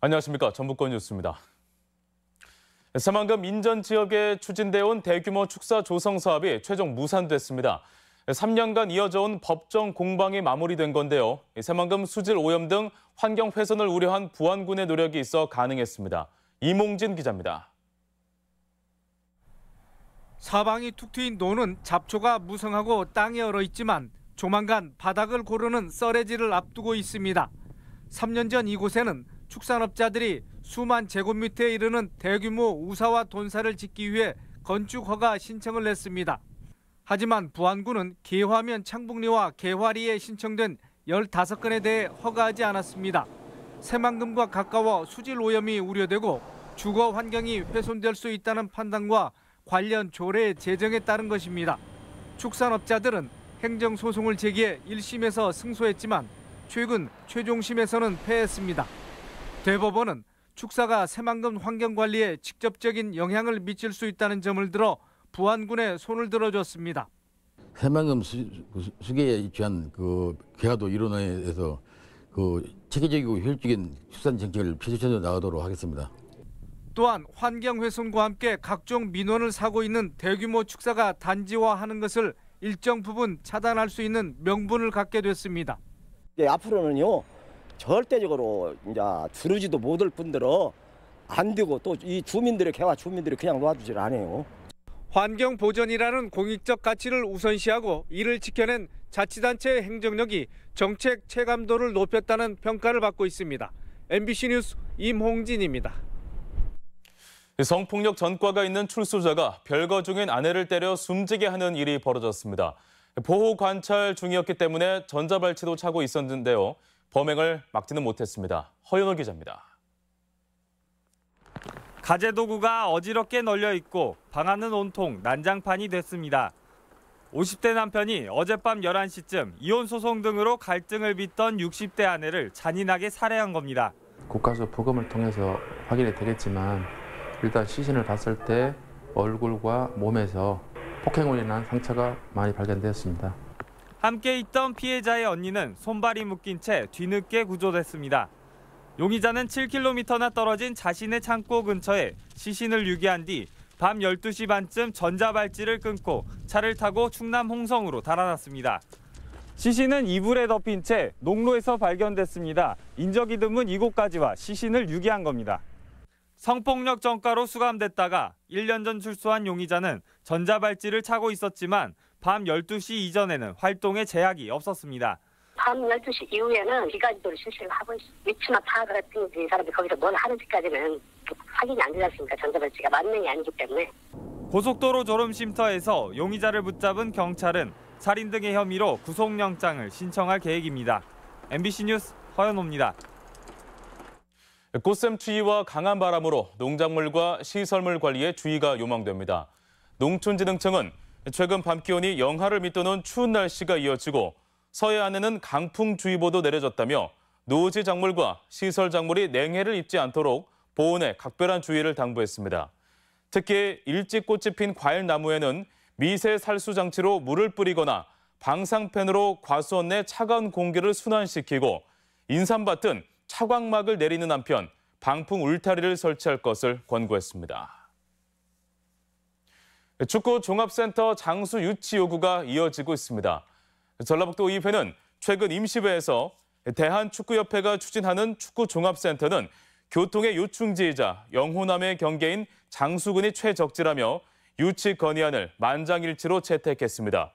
안녕하십니까. 전북권 뉴스입니다. 새만금 인전 지역에 추진되어 온 대규모 축사 조성 사업이 최종 무산됐습니다. 3년간 이어져온 법정 공방이 마무리된 건데요. 새만금 수질 오염 등 환경 훼손을 우려한 부안군의 노력이 있어 가능했습니다. 이몽진 기자입니다. 사방이 툭 트인 논은 잡초가 무성하고 땅에 얼어있지만 조만간 바닥을 고르는 썰해질을 앞두고 있습니다. 3년 전 이곳에는 축산업자들이 수만 제곱미터에 이르는 대규모 우사와 돈사를 짓기 위해 건축 허가 신청을 냈습니다. 하지만 부안군은 개화면 창북리와 개화리에 신청된 15건에 대해 허가하지 않았습니다. 새만금과 가까워 수질 오염이 우려되고 주거 환경이 훼손될 수 있다는 판단과 관련 조례 제정에 따른 것입니다. 축산업자들은 행정소송을 제기해 1심에서 승소했지만 최근 최종심에서는 패했습니다. 대법원은 축사가 새만금 환경관리에 직접적인 영향을 미칠 수 있다는 점을 들어 부안군에 손을 들어줬습니다. 새만금 수계에 위치한 개화도 일원에서 체계적이고 효율적인 축산 정책을 펼쳐 나가도록 하겠습니다. 또한 환경 훼손과 함께 각종 민원을 사고 있는 대규모 축사가 단지화하는 것을 일정 부분 차단할 수 있는 명분을 갖게 됐습니다. 앞으로는요 절대적으로 이제 두르지도 못할 뿐더러 안 되고 또 이 주민들의 개화 주민들이 그냥 놔두질 않아요. 환경 보전이라는 공익적 가치를 우선시하고 이를 지켜낸 자치단체의 행정력이 정책 체감도를 높였다는 평가를 받고 있습니다. MBC 뉴스 임홍진입니다. 성폭력 전과가 있는 출소자가 별거 중인 아내를 때려 숨지게 하는 일이 벌어졌습니다. 보호 관찰 중이었기 때문에 전자발찌도 차고 있었는데요. 범행을 막지는 못했습니다. 허연호 기자입니다. 가재도구가 어지럽게 널려 있고 방안은 온통 난장판이 됐습니다. 50대 남편이 어젯밤 11시쯤 이혼 소송 등으로 갈등을 빚던 60대 아내를 잔인하게 살해한 겁니다. 국가수 부검을 통해서 확인이 되겠지만 일단 시신을 봤을 때 얼굴과 몸에서 폭행으로 인한 상처가 많이 발견되었습니다. 함께 있던 피해자의 언니는 손발이 묶인 채 뒤늦게 구조됐습니다. 용의자는 7km나 떨어진 자신의 창고 근처에 시신을 유기한 뒤 밤 12시 반쯤 전자발찌를 끊고 차를 타고 충남 홍성으로 달아났습니다. 시신은 이불에 덮인 채 농로에서 발견됐습니다. 인적이 드문 이곳까지 와 시신을 유기한 겁니다. 성폭력 전과로 수감됐다가 1년 전 출소한 용의자는 전자발찌를 차고 있었지만 밤 12시 이전에는 활동에 제약이 없었습니다. 밤 12시 이후에는 비가지도를 실시를 하고 위치나 파악을 했더니 이 사람들이 거기서 뭘 하는지까지는 확인이 안 되지 않습니까? 전자발찌가 만능이 아니기 때문에. 고속도로 졸음쉼터에서 용의자를 붙잡은 경찰은 살인 등의 혐의로 구속영장을 신청할 계획입니다. MBC 뉴스 허연호입니다. 꽃샘 추위와 강한 바람으로 농작물과 시설물 관리에 주의가 요망됩니다. 농촌진흥청은 최근 밤 기온이 영하를 밑도는 추운 날씨가 이어지고 서해안에는 강풍주의보도 내려졌다며 노지 작물과 시설 작물이 냉해를 입지 않도록 보온에 각별한 주의를 당부했습니다. 특히 일찍 꽃이 핀 과일 나무에는 미세 살수 장치로 물을 뿌리거나 방상팬으로 과수원 내 차가운 공기를 순환시키고 인삼밭은 차광막을 내리는 한편 방풍 울타리를 설치할 것을 권고했습니다. 축구 종합센터 장수 유치 요구가 이어지고 있습니다. 전라북도 의회는 최근 임시회에서 대한축구협회가 추진하는 축구 종합센터는 교통의 요충지이자 영호남의 경계인 장수군이 최적지라며 유치 건의안을 만장일치로 채택했습니다.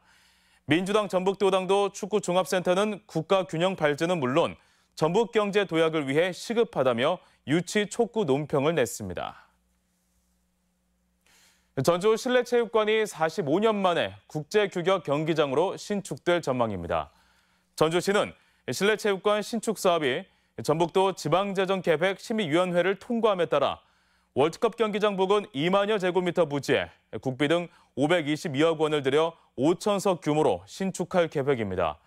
민주당 전북도당도 축구 종합센터는 국가 균형 발전은 물론 전북경제 도약을 위해 시급하다며 유치 촉구 논평을 냈습니다. 전주 실내체육관이 45년 만에 국제규격 경기장으로 신축될 전망입니다. 전주시는 실내체육관 신축 사업이 전북도 지방재정계획심의위원회를 통과함에 따라 월드컵 경기장 부근 2만여 제곱미터 부지에 국비 등 522억 원을 들여 5,000석 규모로 신축할 계획입니다.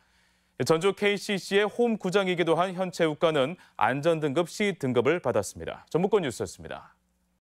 전주 KCC의 홈 구장이기도 한 현 체육관은 안전등급 C 등급을 받았습니다. 전북권 뉴스였습니다.